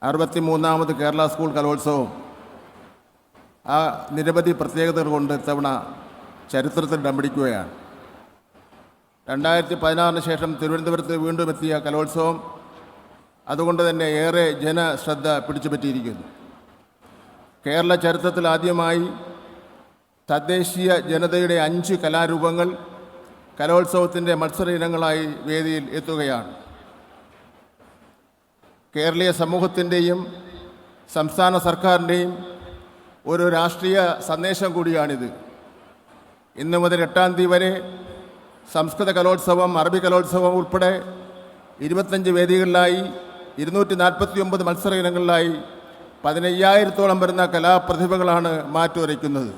63ാമത് Kerala school കലോത്സവം ആ നിരവധി പ്രത്യേകതകൾ കൊണ്ട് ഇത്തവണ ചരിത്രത്തിൽ ഇടം പിടിക്കുകയാണ്. 2016 ശേഷം തിരുവനന്തപുരത്ത് വീണ്ടും എത്തിയ കലോത്സവം അതുകൊണ്ട് തന്നെ ഏറെ ജനശ്രദ്ധ പിടിച്ചുപറ്റിയിരിക്കുന്നു. കേരള ചരിത്രത്തിൽ ആദ്യമായി തദ്ദേശീയ ജനതയുടെ 5 കലാരൂപങ്ങൾ കലോത്സവത്തിൻ്റെ മത്സര ഇനങ്ങളായി വേദിയിൽ എത്തുകയാണ്. കേരളീയ സമൂഹത്തിൻ്റെയും സംസ്ഥാന സർക്കാരിൻ്റെയും ഒരു രാഷ്ട്രീയ സന്ദേശം കൂടിയാണിത്. ഇന്ന് മുതൽ 8-ാം തീയതി വരെ സംസ്കൃത കലോത്സവം, അറബി കലോത്സവം ഉൾപ്പെടെ 25 വേദികളിലായി 249 മത്സര ഇനങ്ങളിലായി 15,000-ഓളം വരുന്ന കലാപ്രതിഭകളാണ് മാറ്റുരയ്ക്കുന്നത്.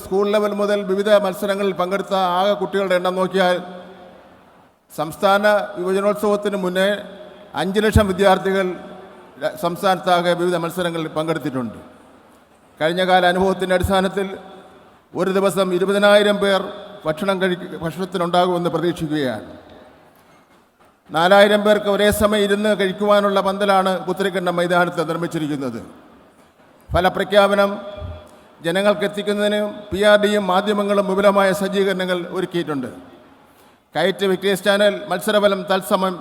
സ്കൂൾ ലെവൽ മുതൽ വിവിധ മത്സരങ്ങളിൽ പങ്കെടുത്ത ആകെ കുട്ടികളുടെ എണ്ണം നോക്കിയാൽ സംസ്ഥാന യുവജനോത്സവത്തിന് മുന്നേ 5 ലക്ഷം വിദ്യാർത്ഥികൾ സംസ്ഥാനത്താകെ വിവിധ മത്സരങ്ങളിൽ പങ്കെടുത്തിട്ടുണ്ട്. കഴിഞ്ഞകാല അനുഭവത്തിൻ്റെ അടിസ്ഥാനത്തിൽ ഒരു ദിവസം 20,000 പേർ ഭക്ഷണത്തിനുണ്ടാകുമെന്ന് പ്രതീക്ഷിക്കുകയാണ്. 4,000 പേർക്ക് ഒരേ സമയം ഇരുന്ന് കഴിക്കുവാനുള്ള പന്തലാണ് പുത്തരിക്കണ്ടം മൈതാനത്ത് നിർമ്മിച്ചിരിക്കുന്നത്. ഫലപ്രഖ്യാപനം ജനങ്ങൾക്ക് എത്തിക്കുന്നതിന് PRDയും മാധ്യമങ്ങളും വിപുലമായ സജ്ജീകരണങ്ങൾ ഒരുക്കിയിട്ടുണ്ട്. കൈറ്റ് വിക്ടേഴ്സ് ചാനൽ മത്സരഫലം തത്സമയം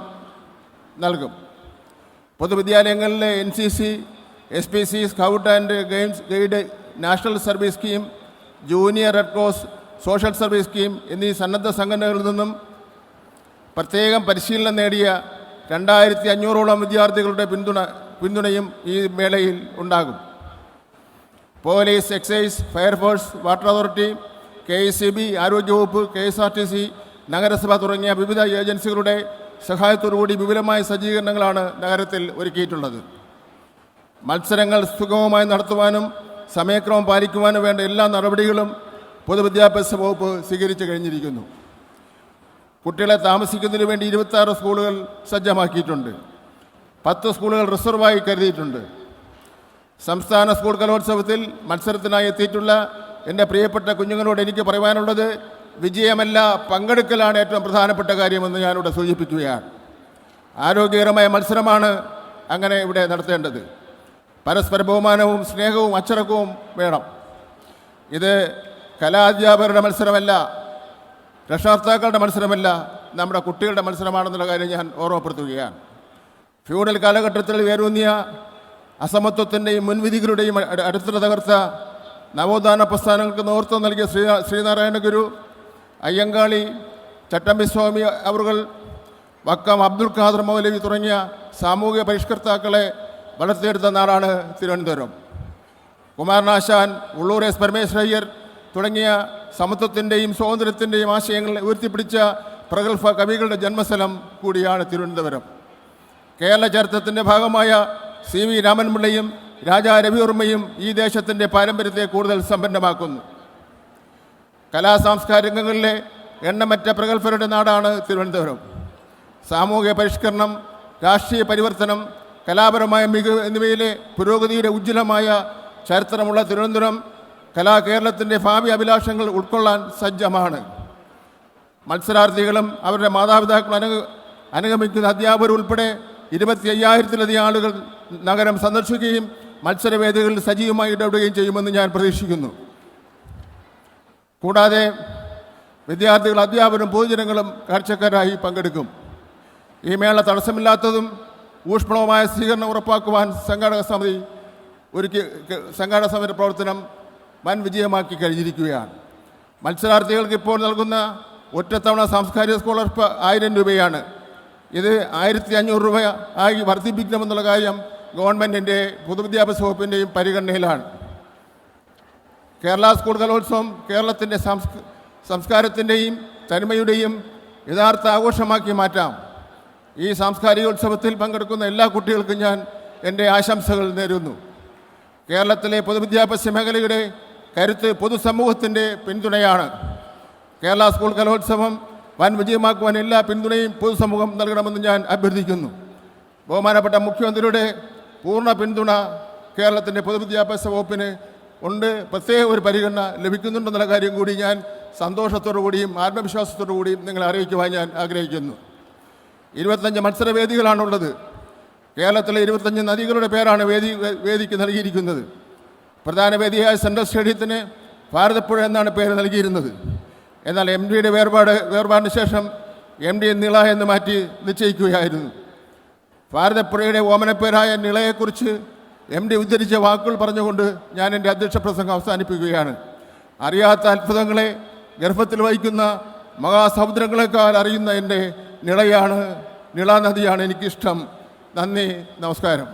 നൽകും. പൊതുവിദ്യാലയങ്ങളിലെ NCC, SPC, scout and guide, national service scheme, junior red cross, social service scheme എന്നീ സന്നദ്ധ സംഘടനകളിൽ നിന്നും പ്രത്യേകം പരിശീലനം നേടിയ 2,500ഓളം വിദ്യാർത്ഥികളുടെ പിന്തുണയും ഈ മേളയിൽ ഉണ്ടാകും. Police, excise, fire force, water authority, KECB, ആരോഗ്യവകുപ്പ്, KSRTC, നഗരസഭ തുടങ്ങിയ വിവിധ ഏജൻസികളുടെ സഹായത്തോടുകൂടി വിപുലമായ സജ്ജീകരണങ്ങളാണ് നഗരത്തിൽ ഒരുക്കിയിട്ടുള്ളത്. മത്സരങ്ങൾ സുഗമമായി നടത്തുവാനും സമയക്രമം പാലിക്കുവാനും വേണ്ട എല്ലാ നടപടികളും പൊതുവിദ്യാഭ്യാസ വകുപ്പ് സ്വീകരിച്ചു കഴിഞ്ഞിരിക്കുന്നു. കുട്ടികളെ താമസിക്കുന്നതിന് വേണ്ടി 26 സ്കൂളുകൾ സജ്ജമാക്കിയിട്ടുണ്ട്. 10 സ്കൂളുകൾ റിസർവായി കരുതിയിട്ടുണ്ട്. സംസ്ഥാന സ്കൂൾ കലോത്സവത്തിൽ മത്സരത്തിനായി എത്തിയിട്ടുള്ള എൻ്റെ പ്രിയപ്പെട്ട കുഞ്ഞുങ്ങളോട് എനിക്ക് പറയുവാനുള്ളത്, വിജയമല്ല പങ്കെടുക്കലാണ് ഏറ്റവും പ്രധാനപ്പെട്ട കാര്യമെന്ന് ഞാനിവിടെ സൂചിപ്പിക്കുകയാണ്. ആരോഗ്യകരമായ മത്സരമാണ് അങ്ങനെ ഇവിടെ നടത്തേണ്ടത്. പരസ്പര ബഹുമാനവും സ്നേഹവും അച്ചടക്കവും വേണം. ഇത് കലാധ്യാപകരുടെ മത്സരമല്ല, രക്ഷകർത്താക്കളുടെ മത്സരമല്ല, നമ്മുടെ കുട്ടികളുടെ മത്സരമാണെന്നുള്ള കാര്യം ഞാൻ ഓർമ്മപ്പെടുത്തുകയാണ്. ഫ്യൂഡൽ കാലഘട്ടത്തിൽ വേരൂന്നിയ അസമത്വത്തിൻ്റെയും മുൻവിധികളുടെയും അടിത്തറ തകർത്ത നവോത്ഥാന പ്രസ്ഥാനങ്ങൾക്ക് നേതൃത്വം നൽകിയ ശ്രീനാരായണ ഗുരു, അയ്യങ്കാളി, ചട്ടമ്പി സ്വാമി അവറുകൾ, വക്കം അബ്ദുൽ ഖാദർ മൗലവി തുടങ്ങിയ സാമൂഹിക പരിഷ്കർത്താക്കളെ വളർത്തിയെടുത്ത നാടാണ് തിരുവനന്തപുരം. കുമാരനാശാൻ, ഉള്ളൂർ S. പരമേശ്വരയ്യർ തുടങ്ങിയ സമത്വത്തിൻ്റെയും സ്വാതന്ത്ര്യത്തിൻ്റെയും ആശയങ്ങൾ ഉയർത്തിപ്പിടിച്ച പ്രഗത്ഭ കവികളുടെ ജന്മസ്ഥലം കൂടിയാണ് തിരുവനന്തപുരം. കേരള ചരിത്രത്തിൻ്റെ ഭാഗമായ CV രാമൻപിള്ളയും രാജാ രവിവർമ്മയും ഈ ദേശത്തിൻ്റെ പാരമ്പര്യത്തെ കൂടുതൽ സമ്പന്നമാക്കുന്നു. കലാസാംസ്കാരികങ്ങളിലെ എണ്ണമറ്റ പ്രഗത്ഭരുടെ നാടാണ് തിരുവനന്തപുരം. സാമൂഹിക പരിഷ്കരണം, രാഷ്ട്രീയ പരിവർത്തനം, കലാപരമായ മികവ് എന്നിവയിലെ പുരോഗതിയുടെ ഉജ്ജ്വലമായ ചരിത്രമുള്ള തിരുവനന്തപുരം കേരളത്തിൻ്റെ ഭാവി അഭിലാഷങ്ങൾ ഉൾക്കൊള്ളാൻ സജ്ജമാണ്. മത്സരാർത്ഥികളും അവരുടെ മാതാപിതാക്കളും അനുഗമിക്കുന്ന അധ്യാപകർ ഉൾപ്പെടെ 25,000-ലധികം ആളുകൾ നഗരം സന്ദർശിക്കുകയും മത്സരവേദികളിൽ സജീവമായി ഇടപെടുകയും ചെയ്യുമെന്ന് ഞാൻ പ്രതീക്ഷിക്കുന്നു. കൂടാതെ വിദ്യാർത്ഥികൾ, അധ്യാപകരും പൊതുജനങ്ങളും കാഴ്ചക്കാരായി പങ്കെടുക്കും. ഈ മേള തടസ്സമില്ലാത്തതും ഊഷ്മളവുമായ സ്വീകരണം ഉറപ്പാക്കുവാൻ സംഘാടക സമിതി പ്രവർത്തനം വൻ വിജയമാക്കി കഴിഞ്ഞിരിക്കുകയാണ്. മത്സരാർത്ഥികൾക്ക് ഇപ്പോൾ നൽകുന്ന ഒറ്റത്തവണ സാംസ്കാരിക സ്കോളർഷിപ്പ് 1,000 രൂപയാണ്. ഇത് 1,500 രൂപ ആയി വർദ്ധിപ്പിക്കണമെന്നുള്ള കാര്യം ഗവൺമെൻറ്റിൻ്റെ പൊതുവിദ്യാഭ്യാസ വകുപ്പിൻ്റെയും പരിഗണനയിലാണ്. കേരള സ്കൂൾ കലോത്സവം കേരളത്തിൻ്റെ സംസ്കാരത്തിൻ്റെയും തനിമയുടെയും യഥാർത്ഥ ആഘോഷമാക്കി മാറ്റാം. ഈ സാംസ്കാരികോത്സവത്തിൽ പങ്കെടുക്കുന്ന എല്ലാ കുട്ടികൾക്കും ഞാൻ എൻ്റെ ആശംസകൾ നേരുന്നു. കേരളത്തിലെ പൊതുവിദ്യാഭ്യാസ മേഖലയുടെ കരുത്ത് പൊതുസമൂഹത്തിൻ്റെ പിന്തുണയാണ്. കേരള സ്കൂൾ കലോത്സവം വൻ വിജയമാക്കുവാൻ എല്ലാ പിന്തുണയും പൊതുസമൂഹം നൽകണമെന്ന് ഞാൻ അഭ്യർത്ഥിക്കുന്നു. ബഹുമാനപ്പെട്ട മുഖ്യമന്ത്രിയുടെ പൂർണ്ണ പിന്തുണ കേരളത്തിൻ്റെ പൊതുവിദ്യാഭ്യാസ വകുപ്പിന് ഉണ്ട്. പ്രത്യേക ഒരു പരിഗണന ലഭിക്കുന്നുണ്ടെന്നുള്ള കാര്യം കൂടി ഞാൻ സന്തോഷത്തോടു കൂടിയും ആത്മവിശ്വാസത്തോടു കൂടിയും നിങ്ങളെ അറിയിക്കുവാൻ ഞാൻ ആഗ്രഹിക്കുന്നു. 25 മത്സരവേദികളാണുള്ളത്. കേരളത്തിലെ 25 നദികളുടെ പേരാണ് വേദിക്ക് നൽകിയിരിക്കുന്നത്. പ്രധാന വേദിയായ സെൻട്രൽ സ്റ്റേഡിയത്തിന് ഭാരതപ്പുഴ എന്നാണ് പേര് നൽകിയിരുന്നത്. എന്നാൽ എം ഡിയുടെ വേർപാടിന് ശേഷം എം ഡി നിള എന്ന് മാറ്റി നിശ്ചയിക്കുകയായിരുന്നു. ഭാരതപ്പുഴയുടെ ഓമനപ്പേരായ നിളയെക്കുറിച്ച് എം ഡി ഉദ്ധരിച്ച വാക്കുകൾ പറഞ്ഞുകൊണ്ട് ഞാൻ എൻ്റെ അധ്യക്ഷ പ്രസംഗം അവസാനിപ്പിക്കുകയാണ്. അറിയാത്ത അത്ഭുതങ്ങളെ ഗർഭത്തിൽ വഹിക്കുന്ന മഹാസമുദ്രങ്ങളെക്കാൾ അറിയുന്ന എൻ്റെ നിള നദിയാണ് എനിക്കിഷ്ടം. നന്ദി, നമസ്കാരം.